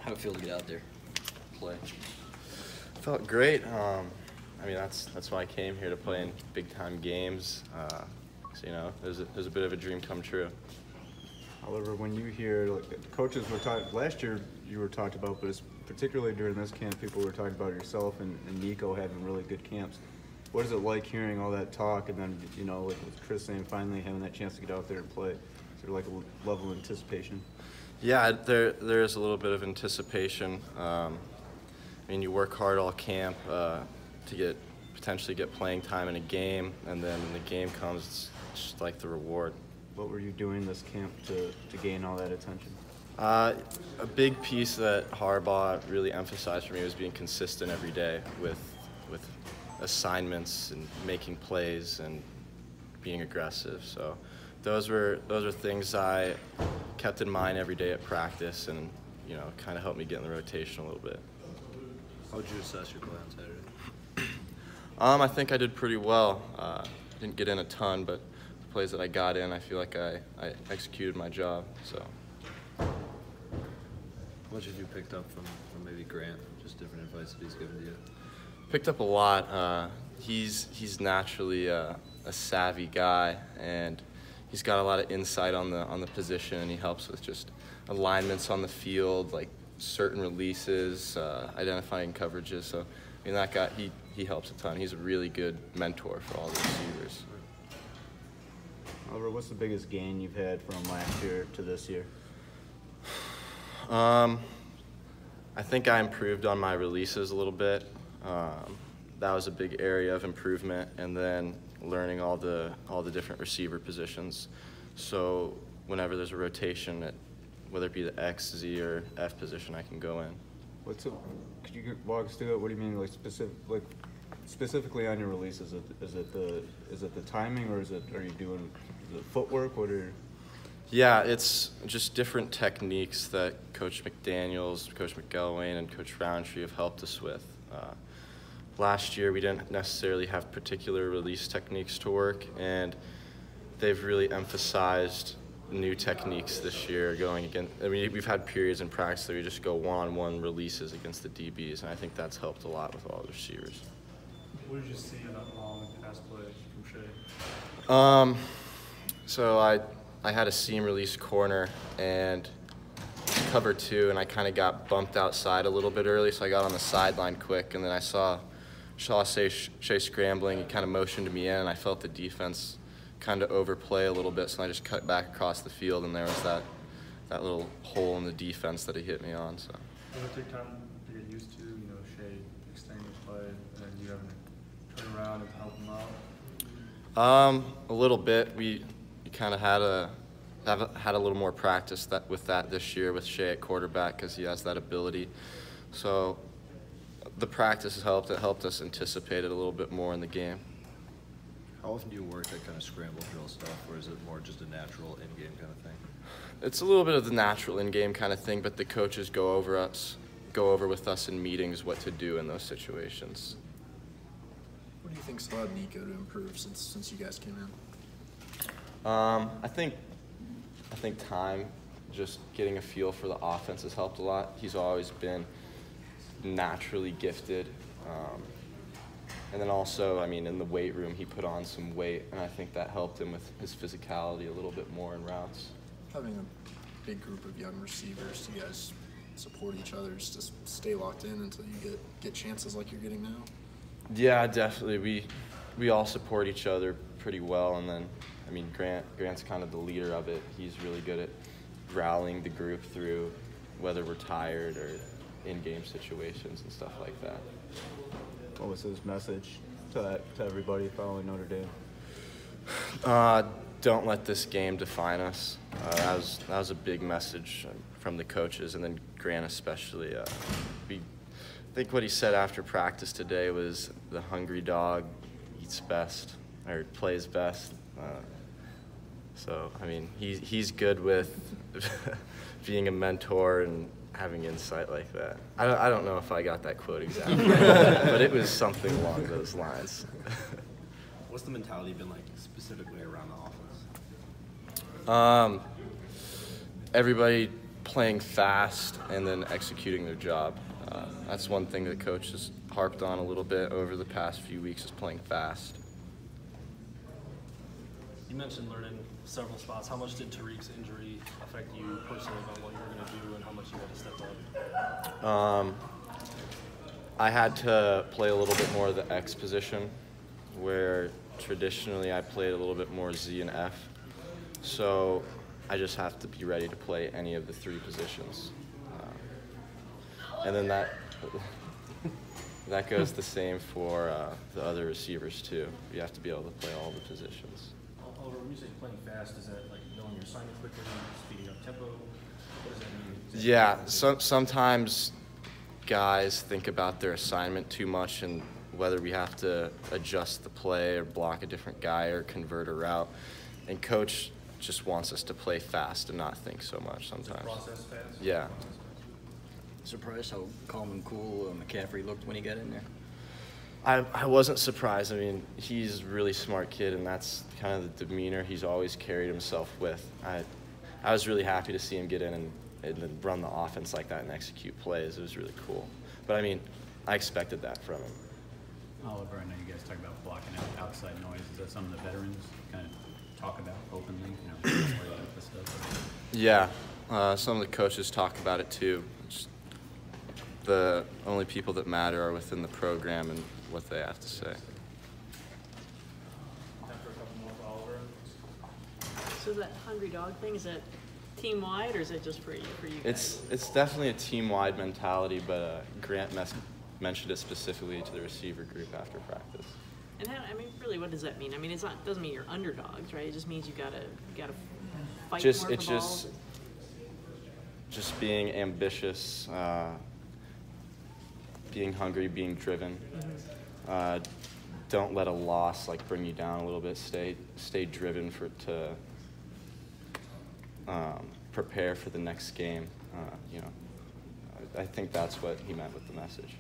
How'd it feel to get out there, play? Felt great. I mean, that's why I came here, to play in big-time games. So, you know, it was a bit of a dream come true. However, when you hear, like, the coaches were talking, last year you were talked about, but it's particularly during this camp, people were talking about yourself and Nico having really good camps. What is it like hearing all that talk, and then, you know, like with Chris saying finally having that chance to get out there and play? Is there like a level of anticipation? Yeah, there is a little bit of anticipation. I mean, you work hard all camp to potentially get playing time in a game, and then when the game comes, it's just like the reward. What were you doing this camp to gain all that attention? A big piece that Harbaugh really emphasized for me was being consistent every day with assignments and making plays and being aggressive. So those were things I kept in mind every day at practice, and, you know, kind of helped me get in the rotation a little bit. How would you assess your play on Saturday? I think I did pretty well. Didn't get in a ton, but the plays that I got in, I feel like I executed my job. So. What have you picked up from maybe Grant, just different advice that he's given to you? Picked up a lot. He's naturally a savvy guy, and he's got a lot of insight on the position, and he helps with just alignments on the field, like certain releases, identifying coverages. So, I mean, that guy, he helps a ton. He's a really good mentor for all the receivers. Oliver, what's the biggest gain you've had from last year to this year? I think I improved on my releases a little bit. That was a big area of improvement, and then learning all the different receiver positions. So whenever there's a rotation, whether it be the X, Z, or F position, I can go in. Could you walk us through it? What do you mean, like specifically on your release? Is it the timing, or are you doing the footwork? Yeah, it's just different techniques that Coach McDaniels, Coach McElwain, and Coach Roundtree have helped us with. Last year, we didn't necessarily have particular release techniques to work, and they've really emphasized new techniques this year going against. I mean, we've had periods in practice where we just go one-on-one releases against the DBs, and I think that's helped a lot with all the receivers. What did you see in that long pass play from Shea? So I had a seam release corner and cover two, and I kind of got bumped outside a little bit early, so I got on the sideline quick, and then I saw Shea scrambling. He kind of motioned me in, and I felt the defense kind of overplay a little bit, so I just cut back across the field, and there was that little hole in the defense that he hit me on. So. Does it take time to get used to, you know, Shea extending his play, and then you having to turn around and help him out? A little bit. We kind of had a little more practice with that this year with Shea at quarterback, because he has that ability. So the practice has helped. It helped us anticipate it a little bit more in the game. How often do you work that kind of scramble drill stuff, or is it more just a natural in-game kind of thing? It's a little bit of the natural in-game kind of thing, but the coaches go over with us in meetings what to do in those situations. What do you think's allowed Nico to improve since you guys came in? I think time, just getting a feel for the offense has helped a lot. He's always been naturally gifted. And then also, I mean, in the weight room, he put on some weight, and I think that helped him with his physicality a little bit more in routes. Having a big group of young receivers, do you guys support each other just to stay locked in until you get chances like you're getting now? Yeah, definitely. We all support each other pretty well, and then, I mean, Grant's kind of the leader of it. He's really good at rallying the group through whether we're tired or in-game situations and stuff like that. What was his message to everybody following Notre Dame? Don't let this game define us. That was a big message from the coaches, and then Grant especially. I think what he said after practice today was the hungry dog eats best, or plays best. So, I mean, he's good with being a mentor and having insight like that. I don't know if I got that quote exactly, but it was something along those lines. What's the mentality been like specifically around the offense? Everybody playing fast and then executing their job. That's one thing that coach has harped on a little bit over the past few weeks is playing fast. You mentioned learning several spots. How much did Tariq's injury affect you personally about what you were going to do and how much you had to step up? I had to play a little bit more of the X position, where traditionally I played a little bit more Z and F. So I just have to be ready to play any of the 3 positions. And then that goes the same for the other receivers too. You have to be able to play all the positions. Oliver, when you say playing fast, is that like knowing your assignment quickly, speeding up tempo? What does that mean? Yeah, sometimes guys think about their assignment too much and whether we have to adjust the play or block a different guy or convert a route. And coach just wants us to play fast and not think so much sometimes. Process fast? Yeah. Surprised how calm and cool McCaffrey looked when he got in there. I wasn't surprised. I mean, he's a really smart kid, and that's kind of the demeanor he's always carried himself with. I was really happy to see him get in and then run the offense like that and execute plays. It was really cool. But, I mean, I expected that from him. Oliver, I know you guys talk about blocking out outside noise. Is that something the veterans kind of talk about openly? You know, worry about this stuff? Yeah, some of the coaches talk about it too. Just the only people that matter are within the program and what they have to say. Time for a couple more for Oliver. So that hungry dog thing, is that team-wide or is it just for you guys? It's definitely a team-wide mentality, but Grant mentioned it specifically to the receiver group after practice. And how, I mean, really, what does that mean? I mean, doesn't mean you're underdogs, right? It just means you gotta fight more for the ball. Just being ambitious, being hungry, being driven. Mm-hmm. Don't let a loss bring you down a little bit. Stay driven to prepare for the next game. I think that's what he meant with the message.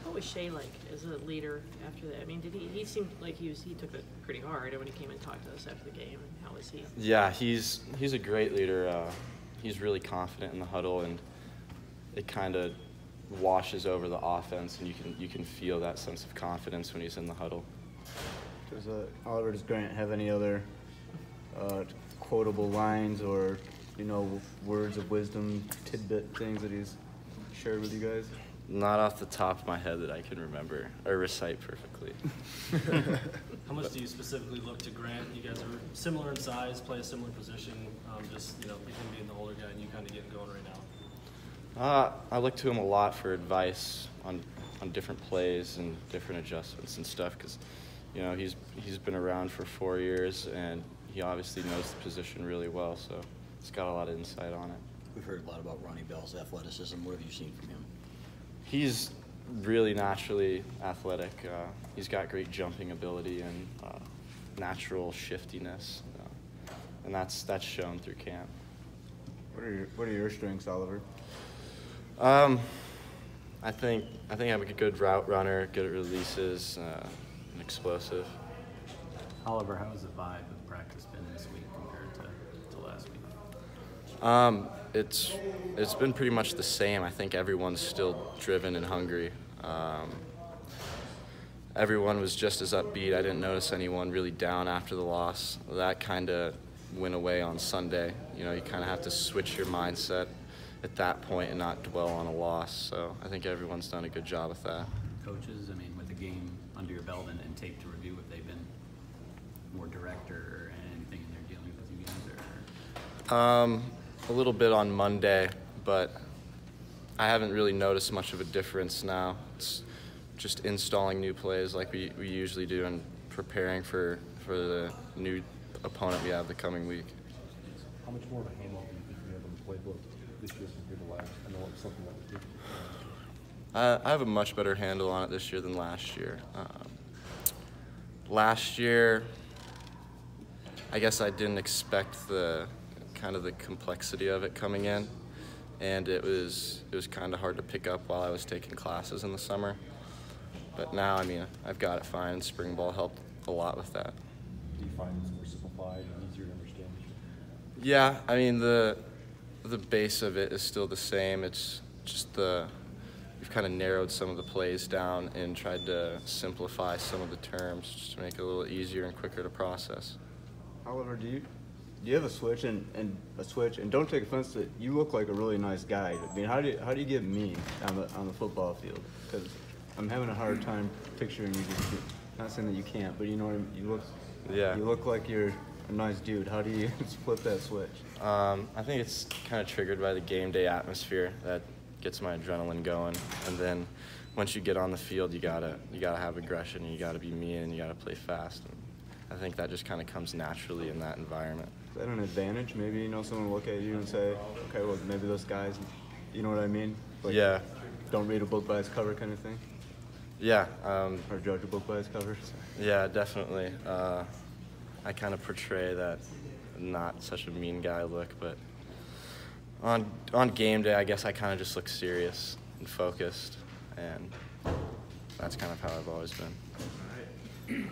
What was Shea like as a leader after that? I mean, he seemed like he took it pretty hard when he came and talked to us after the game. How was he? Yeah, he's a great leader. He's really confident in the huddle, and it kind of washes over the offense, and you can feel that sense of confidence when he's in the huddle. Oliver, does Grant have any other quotable lines or words of wisdom, tidbit things that he's shared with you guys? Not off the top of my head that I can remember or recite perfectly. How much do you specifically look to Grant? You guys are similar in size, play a similar position. Just him being the older guy and you kind of getting going right now. I look to him a lot for advice on different plays and different adjustments and stuff because, he's been around for 4 years and he obviously knows the position really well, so he's got a lot of insight on it. We've heard a lot about Ronnie Bell's athleticism. What have you seen from him? He's really naturally athletic. He's got great jumping ability and natural shiftiness, and that's shown through camp. What are your strengths, Oliver? I think I'm a good route runner, good at releases, and explosive. Oliver, how has the vibe of practice been this week compared to last week? It's been pretty much the same. I think everyone's still driven and hungry. Everyone was just as upbeat. I didn't notice anyone really down after the loss. That kind of went away on Sunday. You kind of have to switch your mindset at that point and not dwell on a loss. So I think everyone's done a good job with that. Coaches, with the game under your belt and tape to review, have they been more direct or anything in their dealings with you guys? Or? A little bit on Monday, but I haven't really noticed much of a difference now. It's just installing new plays like we usually do and preparing for the new opponent we have the coming week. How much more of a handle do you think you have on the playbook this year compared to last? I know it's something that we do. I have a much better handle on it this year than last year. Last year, I guess I didn't expect the complexity of it coming in, and it was kind of hard to pick up while I was taking classes in the summer. But now, I've got it fine. Spring ball helped a lot with that. Do you find it's more simplified and easier to understand? Yeah, the base of it is still the same. It's just we've kind of narrowed some of the plays down and tried to simplify some of the terms just to make it a little easier and quicker to process. Oliver, do you have a switch and don't take offense to it, you look like a really nice guy. I mean, how do you get mean on the football field? Because I'm having a hard time picturing you. Not saying that you can't, but you know what I mean? You look like you're a nice dude. How do you flip that switch? I think it's kind of triggered by the game day atmosphere that gets my adrenaline going, and then once you get on the field, you gotta have aggression, and you gotta be mean, and you gotta play fast. And I think that just kind of comes naturally in that environment. Is that an advantage? Maybe, someone will look at you and say, okay, well, maybe those guys, you know what I mean? Like, yeah. Don't read a book by its cover kind of thing? Yeah. Or judge a book by its cover? Yeah, definitely. I kind of portray that not such a mean guy look, but on game day, I guess I kind of just look serious and focused, and that's kind of how I've always been.